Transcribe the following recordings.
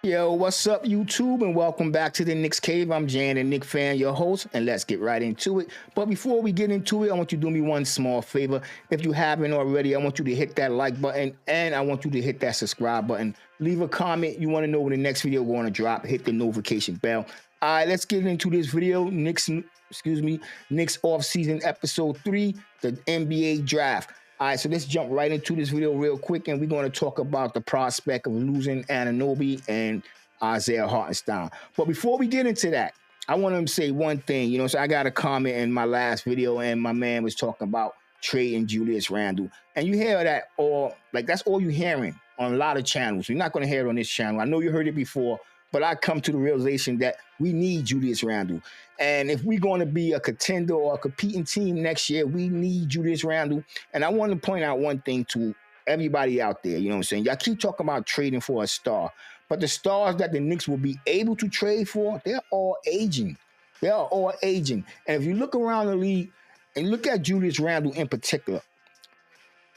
Yo, what's up, YouTube, and welcome back to the Knicks Cave. I'm Jan, the Knick fan, your host, and let's get right into it. But before we get into it, I want you to do me one small favor. If you haven't already, I want you to hit that like button, and I want you to hit that subscribe button. Leave a comment. You want to know when the next video is going to drop. Hit the notification bell. All right, let's get into this video. Knicks off-season episode 3, the NBA draft. All right, so let's jump right into this video real quick, and we're going to talk about the prospect of losing Anunoby and Isaiah Hartenstein. But before we get into that, I want to say one thing. So I got a comment in my last video, and my man was talking about trading Julius Randle. And you hear that that's all you're hearing on a lot of channels. You're not going to hear it on this channel. I know you heard it before, but I come to the realization that we need Julius Randle. And if we're going to be a contender or a competing team next year, we need Julius Randle. And I want to point out one thing to everybody out there. You know what I'm saying? Y'all keep talking about trading for a star. But the stars that the Knicks will be able to trade for, they're all aging. They are all aging. And if you look around the league and look at Julius Randle in particular,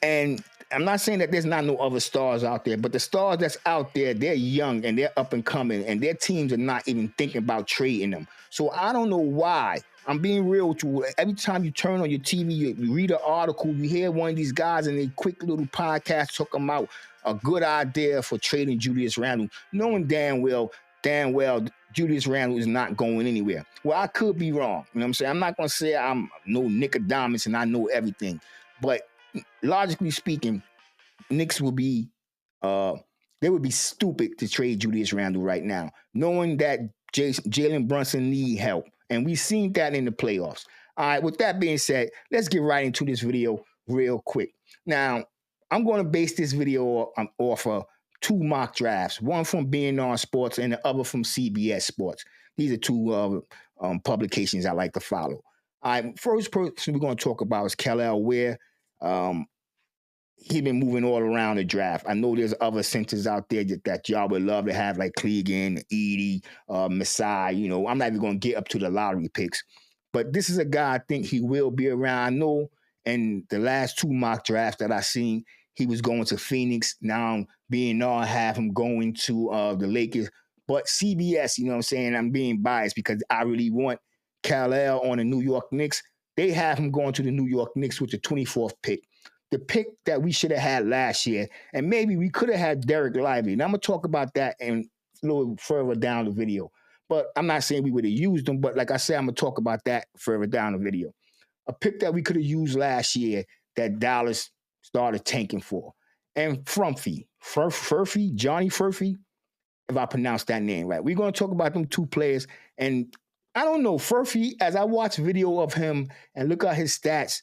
and I'm not saying that there's not no other stars out there, but the stars that's out there, they're young and they're up and coming, and their teams are not even thinking about trading them. So I don't know why. I'm being real with you. Every time you turn on your TV, you read an article, you hear one of these guys in a quick little podcast talking about a good idea for trading Julius Randle, knowing damn well Julius Randle is not going anywhere. Well, I could be wrong. You know what I'm saying? I'm not going to say I'm no Nicodemus and I know everything, but logically speaking, Knicks will be they would be stupid to trade Julius Randle right now, knowing that Jalen Brunson need help. And we've seen that in the playoffs. All right, with that being said, let's get right into this video real quick. Now, I'm going to base this video off of 2 mock drafts, one from BNR Sports and the other from CBS Sports. These are 2 publications I like to follow. All right, first person we're going to talk about is Kel'el Ware. He's been moving all around the draft. I know there's other centers out there that y'all would love to have, like Clegan, Edie, Masai. I'm not even going to get up to the lottery picks. But this is a guy I think he will be around. I know in the last 2 mock drafts that I seen, he was going to Phoenix. Now BNR have him going to the Lakers. But CBS, you know what I'm saying, I'm being biased because I really want Kel'el on the New York Knicks. They have him going to the New York Knicks with the 24th pick. The pick that we should have had last year, and maybe we could have had Derek Lively. And I'm going to talk about that a little further down the video. But I'm not saying we would have used them, but like I said, I'm going to talk about that further down the video. A pick that we could have used last year that Dallas started tanking for. And Johnny Furphy, if I pronounce that name right. We're going to talk about them 2 players. And I don't know, Furphy, as I watch video of him and look at his stats,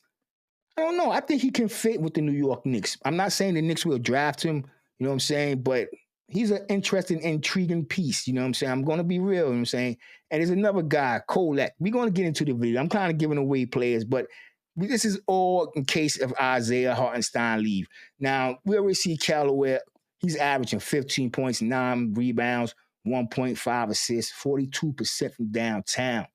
I don't know. I think he can fit with the New York Knicks. I'm not saying the Knicks will draft him, you know what I'm saying? But he's an interesting, intriguing piece, you know what I'm saying? I'm going to be real, you know what I'm saying? And there's another guy, Kolek. We're going to get into the video. I'm kind of giving away players, but this is all in case of Isaiah Hartenstein leave. Now, we already see Kel'el. He's averaging 15 points, 9 rebounds, 1.5 assists, 42% from downtown.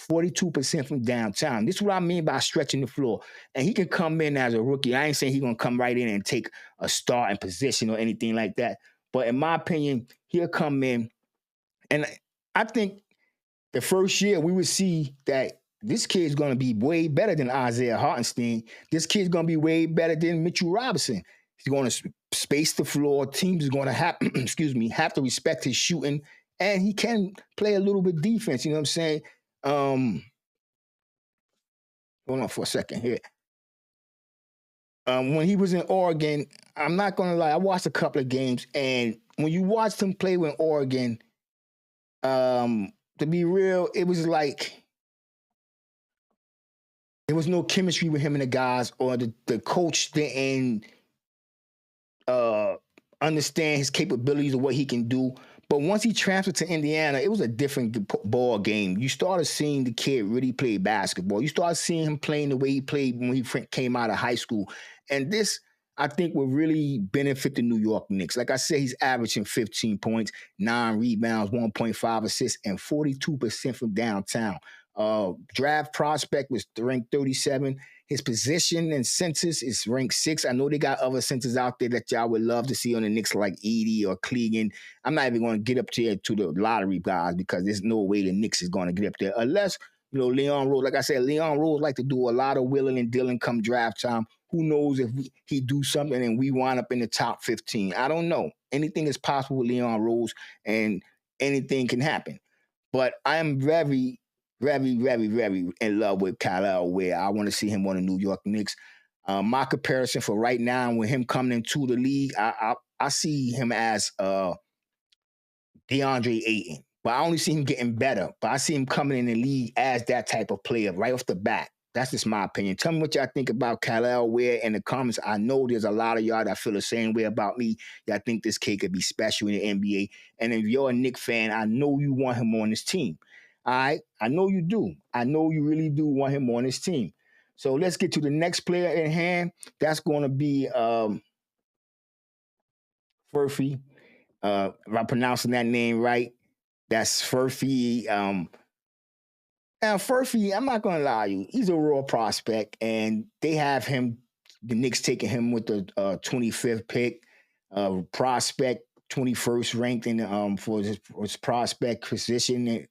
42% from downtown. This is what I mean by stretching the floor. And he can come in as a rookie. I ain't saying he's going to come right in and take a starting position or anything like that. But in my opinion, he'll come in. And I think the first year we would see that this kid's going to be way better than Isaiah Hartenstein. This kid's going to be way better than Mitchell Robinson. He's going to space the floor. Teams are going to have to respect his shooting. And he can play a little bit defense, you know what I'm saying? Hold on for a second here. When he was in Oregon, I'm not going to lie, I watched a couple of games, and when you watched him play with Oregon, to be real, it was like there was no chemistry with him and the guys, or the coach didn't understand his capabilities of what he can do. But once he transferred to Indiana, it was a different ball game. You started seeing the kid really play basketball. You started seeing him playing the way he played when he came out of high school. And this, I think, will really benefit the New York Knicks. Like I said, he's averaging 15 points, 9 rebounds, 1.5 assists, and 42% from downtown. Draft prospect was ranked 37. His position and census is ranked 6. I know they got other centers out there that y'all would love to see on the Knicks, like Edie or Clegan. I'm not even going to get up to the lottery guys because there's no way the Knicks is going to get up there unless Leon Rose. Like I said, Leon Rose like to do a lot of willing and dealing come draft time. Who knows if he do something and we wind up in the top 15? I don't know. Anything is possible with Leon Rose, and anything can happen. But I am very, very, very, very in love with Kyle Ware. I want to see him on the New York Knicks. My comparison for right now, with him coming into the league, I see him as DeAndre Ayton. But I only see him getting better. But I see him coming in the league as that type of player right off the bat. That's just my opinion. Tell me what y'all think about Kyle Ware in the comments. I know there's a lot of y'all that feel the same way about me. Y'all think this kid could be special in the NBA. And if you're a Knicks fan, I know you want him on this team. All right? I know you do. I know you really do want him on this team. So let's get to the next player in hand. That's going to be Furphy. If I'm pronouncing that name right, that's Furphy. Now, Furphy, I'm not going to lie to you. He's a raw prospect, and they have him, the Knicks taking him with the 25th pick, prospect 21st ranked in for his prospect position.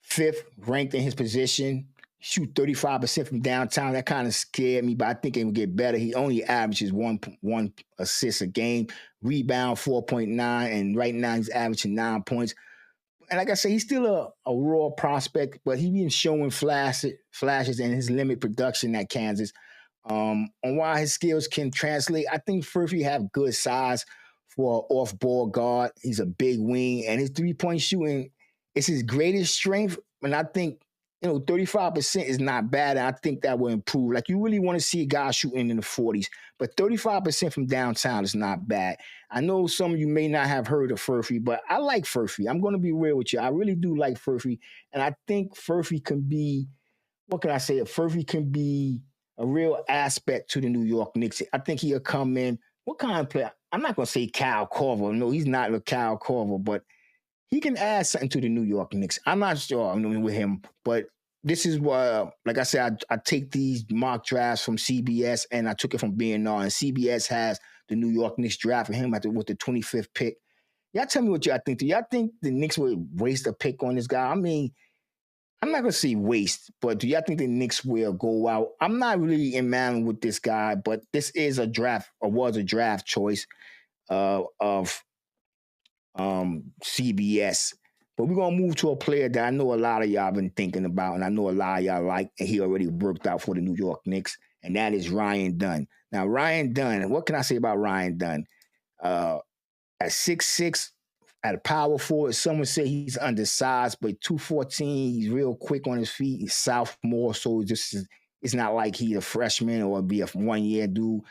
Fifth ranked in his position. Shoot 35% from downtown. That kind of scared me, but I think it would get better. He only averages one assist a game, rebound 4.9, and right now he's averaging 9 points. And like I say, he's still a raw prospect, but he's been showing flashes in his limited production at Kansas. On why his skills can translate, I think Furphy have good size for an off-ball guard. He's a big wing, and his three-point shooting is his greatest strength. And I think 35% is not bad. And I think that will improve. Like, you really want to see a guy shooting in the 40s, but 35% from downtown is not bad. I know some of you may not have heard of Furphy, but I like Furphy. I'm going to be real with you. I really do like Furphy. And I think Furphy can be, what can I say? Furphy can be a real aspect to the New York Knicks. I think he'll come in. What kind of player? I'm not going to say Kyle Korver. No, he's not a Kyle Korver, but he can add something to the New York Knicks. I'm not sure with him, but this is what, like I said, I take these mock drafts from CBS, and I took it from BNR, and CBS has the New York Knicks drafting him with the 25th pick. Y'all tell me what y'all think. Do y'all think the Knicks would waste a pick on this guy? I mean, I'm not going to say waste, but do y'all think the Knicks will go out? I'm not really in man with this guy, but this is a draft, or was a draft choice of CBS. But we're going to move to a player that I know a lot of y'all been thinking about, and I know a lot of y'all like, and he already worked out for the New York Knicks, and that is Ryan Dunn. Now, Ryan Dunn, what can I say about Ryan Dunn? At 6'6", at a power forward, someone say he's undersized, but 214, he's real quick on his feet. He's sophomore, so it's not like he's a freshman or be a one-year dude.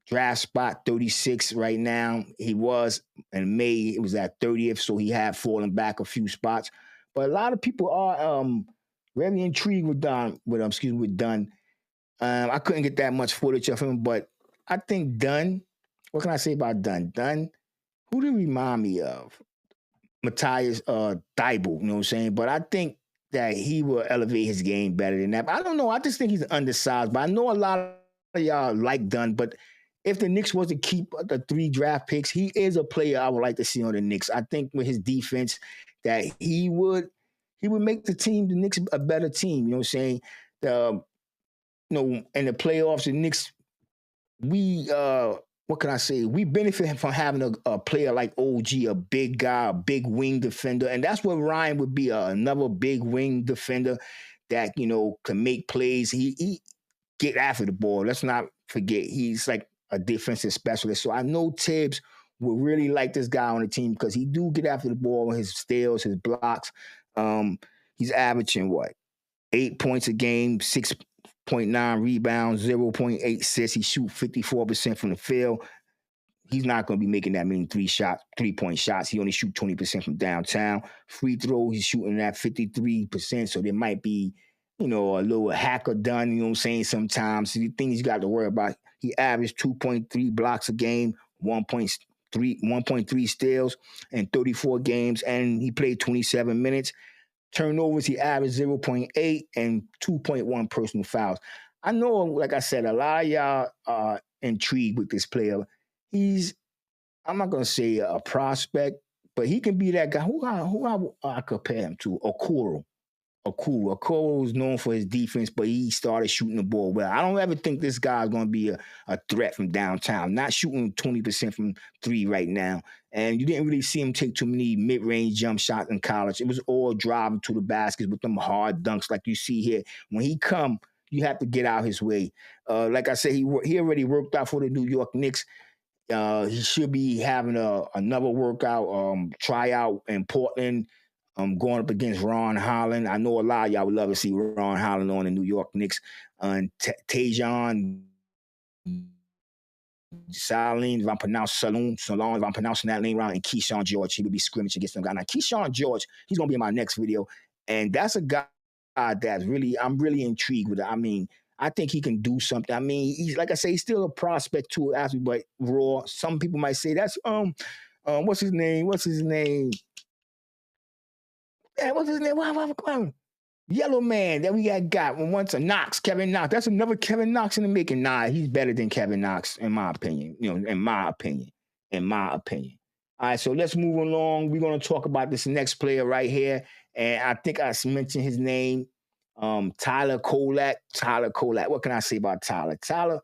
Draft spot 36 right now. He was in May, it was at 30th, so he had fallen back a few spots. But a lot of people are very intrigued with Dunn. I couldn't get that much footage of him, but I think Dunn, what can I say about Dunn? Dunn, who did he remind me of? Matthias Thibault, you know what I'm saying? But I think that he will elevate his game better than that. But I don't know. I just think he's undersized. But I know a lot of y'all like Dunn, but if the Knicks was to keep the 3 draft picks, he is a player I would like to see on the Knicks. I think with his defense that he would make the Knicks, a better team. You know what I'm saying? In the playoffs, the Knicks, what can I say? We benefit from having a player like OG, a big guy, a big wing defender. And that's what Ryan would be, another big wing defender that, can make plays. He get after the ball. Let's not forget, he's like a defensive specialist. So I know Tibbs would really like this guy on the team because he do get after the ball, his steals, his blocks. He's averaging 8 points a game, 6.9 rebounds, 0.8 assists. He shoot 54% from the field. He's not going to be making that many 3-point shots. He only shoot 20% from downtown. Free throw, he's shooting at 53%. So there might be, a little hacker done, you know what I'm saying, sometimes. The things you got to worry about. He averaged 2.3 blocks a game, 1.3 steals in 34 games, and he played 27 minutes. Turnovers, he averaged 0.8 and 2.1 personal fouls. I know, like I said, a lot of y'all are intrigued with this player. He's, I'm not going to say a prospect, but he can be that guy. I compare him to? Okoro. Okoro. Okoro is known for his defense, but he started shooting the ball well. I don't ever think this guy's going to be a threat from downtown. Not shooting 20% from three right now. And you didn't really see him take too many mid-range jump shots in college. It was all driving to the baskets with them hard dunks like you see here. When he come, you have to get out his way. Like I said, he already worked out for the New York Knicks. He should be having another workout, tryout in Portland, going up against Ron Holland. I know a lot of y'all would love to see Ron Holland on the New York Knicks. And Tajon Salin, if I'm pronouncing Salon, if I'm pronouncing that name wrong, and Keyshawn George, he would be scrimmaging against them guys. Now, Keyshawn George, he's going to be in my next video. And that's a guy that's really, I'm really intrigued with it. I mean, I think he can do something. I mean, he's like I say, he's still a prospect to athlete, but raw. Some people might say that's what's his name? What's his name? Yeah, what's his name? Yellow man that we got once a Knox, Kevin Knox. That's another Kevin Knox in the making. Nah, he's better than Kevin Knox, in my opinion. You know, in my opinion. In my opinion. All right, so let's move along. We're gonna talk about this next player right here. And I think I mentioned his name. Tyler Kolak. Tyler Kolak. What can I say about Tyler? Tyler,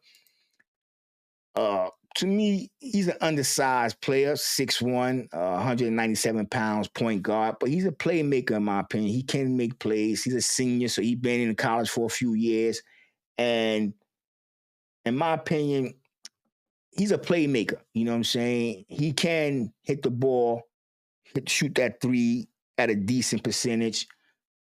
to me, he's an undersized player, 6'1", 197 pounds, point guard, but he's a playmaker in my opinion. He can make plays. He's a senior, so he's been in college for a few years. And in my opinion, he's a playmaker. You know what I'm saying? He can hit the ball, shoot that three at a decent percentage.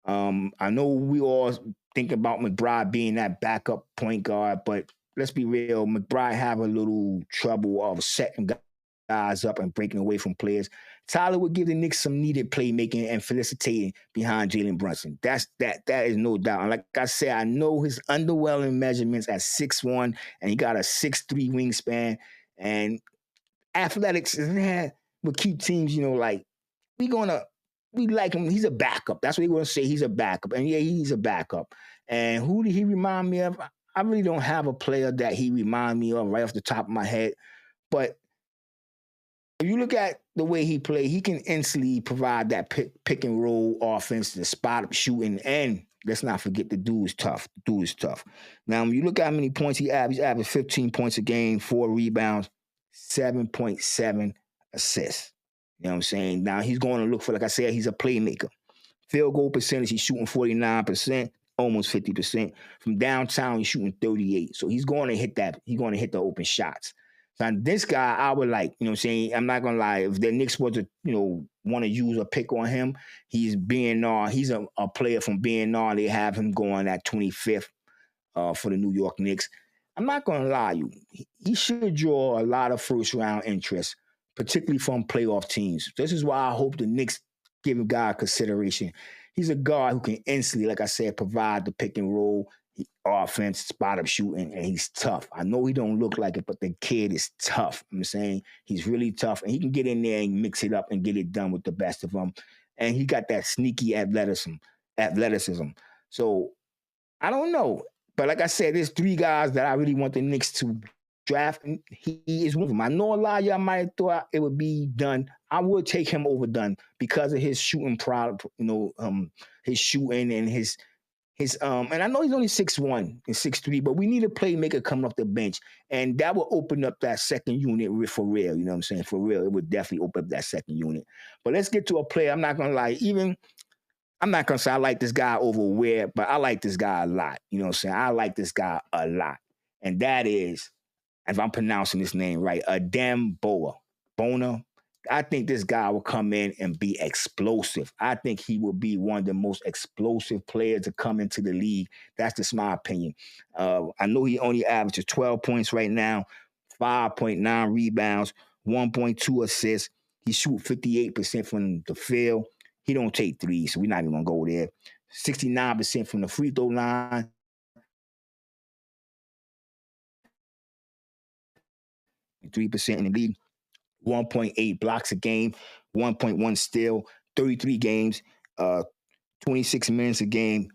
I know we all think about McBride being that backup point guard, but let's be real, McBride have a little trouble of setting guys up and breaking away from players. Tyler would give the Knicks some needed playmaking and felicitating behind Jalen Brunson. That is no doubt. And like I said, I know his underwhelming measurements at 6'1", and he got a 6'3" wingspan. And athletics will keep teams, like we like him. He's a backup. That's what we're going to say. He's a backup. And yeah, he's a backup. And who did he remind me of? I really don't have a player that he remind me of right off the top of my head. But if you look at the way he played, he can instantly provide that pick and roll offense, the spot up shooting, and let's not forget the dude is tough. The dude is tough. Now, when you look at how many points he averaged 15 points a game, 4 rebounds, 7.7 assists. You know what I'm saying? Now, he's going to look for, like I said, he's a playmaker. Field goal percentage, he's shooting 49%, almost 50%. From downtown, he's shooting 38%. So he's going to hit that. He's going to hit the open shots. Now, this guy, I would like, you know what I'm saying? I'm not going to lie. If the Knicks was to, want to use a pick on him, he's a player from BNR. They have him going at 25th for the New York Knicks. I'm not going to lie you. He should draw a lot of first-round interest, particularly from playoff teams. This is why I hope the Knicks give him guy consideration. He's a guard who can instantly, like I said, provide the pick and roll, offense, spot up shooting, and he's tough. I know he don't look like it, but the kid is tough. I'm saying he's really tough, and he can get in there and mix it up and get it done with the best of them. And he got that sneaky athleticism. So I don't know. But like I said, there's 3 guys that I really want the Knicks to draft, and he is one of them. I know a lot of y'all might have thought it would be done. I would take him over Dunn because of his shooting product, his shooting and his and I know he's only 6'1" and 6'3", but we need a playmaker coming off the bench. And that will open up that second unit for real. You know what I'm saying? For real. It would definitely open up that second unit. But let's get to a player. I'm not gonna lie, I'm not going to say I like this guy over Ware, but I like this guy a lot. You know what I'm saying? I like this guy a lot. And that is, if I'm pronouncing his name right, Adem Bona. I think this guy will come in and be explosive. I think he will be one of the most explosive players to come into the league. That's just my opinion. I know he only averages 12 points right now, 5.9 rebounds, 1.2 assists. He shoots 58% from the field. He don't take threes, so we're not even going to go there. 69% from the free throw line. 3% in the league. 1.8 blocks a game. 1.1 steal. 33 games. 26 minutes a game,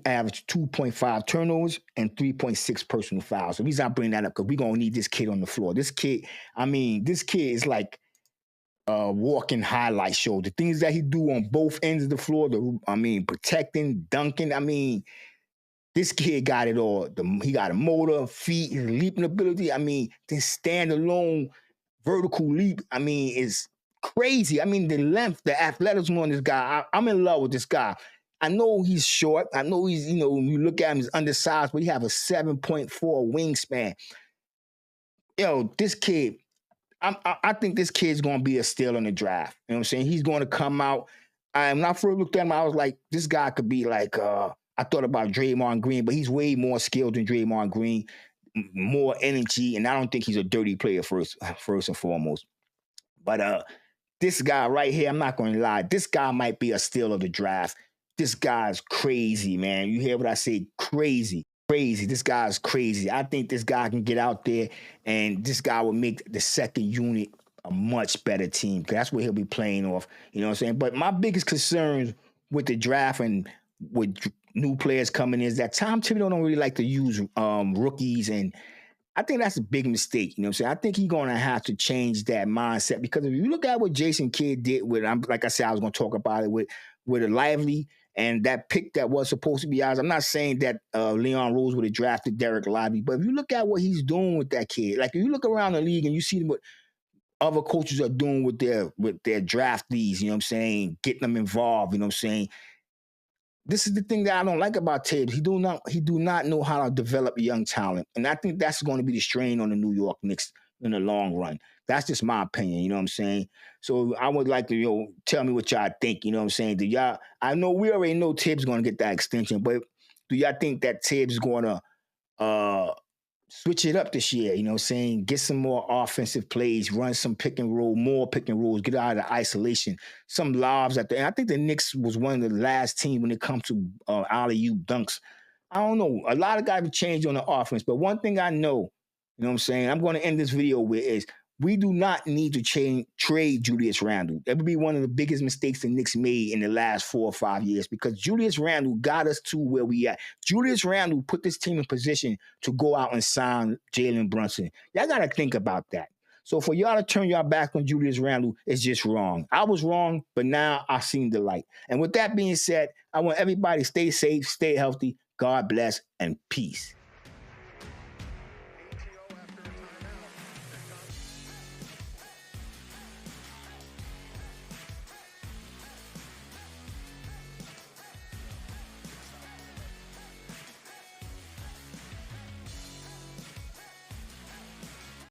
average 2.5 turnovers and 3.6 personal fouls. The reason I bring that up because we're gonna need this kid on the floor. This kid is like a walking highlight show. The things that he do on both ends of the floor, protecting, dunking. This kid got it all. He got a motor, feet, his leaping ability. This stand alone vertical leap, is crazy. The length, the athleticism on this guy, I'm in love with this guy. I know he's short. I know he's, when you look at him, he's undersized, but he have a 7.4 wingspan. This kid, I think this kid's going to be a steal in the draft. You know what I'm saying? He's going to come out. When I first looked at him, I was like, this guy could be like, I thought about Draymond Green, but he's way more skilled than Draymond Green, more energy, and I don't think he's a dirty player first and foremost. But this guy right here, I'm not going to lie, this guy might be a steal of the draft. This guy's crazy, man. You hear what I say? Crazy. Crazy. This guy's crazy. I think this guy can get out there and this guy will make the second unit a much better team because that's what he'll be playing off. You know what I'm saying? But my biggest concerns with the draft and with new players coming in is that Tom Thibodeau don't really like to use rookies, and I think that's a big mistake. You know what I'm saying? I think he's going to have to change that mindset because if you look at what Jason Kidd did with, like I said, I was going to talk about it with a Lively and that pick that was supposed to be ours. I'm not saying that Leon Rose would have drafted Derek Lively, but if you look at what he's doing with that kid, like if you look around the league and you see what other coaches are doing with their draftees, you know what I'm saying, getting them involved, you know what I'm saying. This is the thing that I don't like about Tibbs. He do not know how to develop young talent, and I think that's going to be the strain on the New York Knicks in the long run. That's just my opinion. You know what I'm saying? So I would like to tell me what y'all think. You know what I'm saying? Do y'all? I know we already know Tibbs going to get that extension, but do y'all think that Tibbs is going to switch it up this year? You know what I'm saying? Get some more offensive plays, run some pick and roll, more pick and rolls, get out of the isolation, some lobs at the end. I think the Knicks was one of the last teams when it comes to alley-oop dunks. I don't know. A lot of guys have changed on the offense, but one thing I know, you know what I'm saying, I'm going to end this video with is we do not need to trade Julius Randle. That would be one of the biggest mistakes the Knicks made in the last 4 or 5 years because Julius Randle got us to where we at. Julius Randle put this team in position to go out and sign Jalen Brunson. Y'all got to think about that. So for y'all to turn y'all back on Julius Randle is just wrong. I was wrong, but now I've seen the light. And with that being said, I want everybody to stay safe, stay healthy. God bless and peace.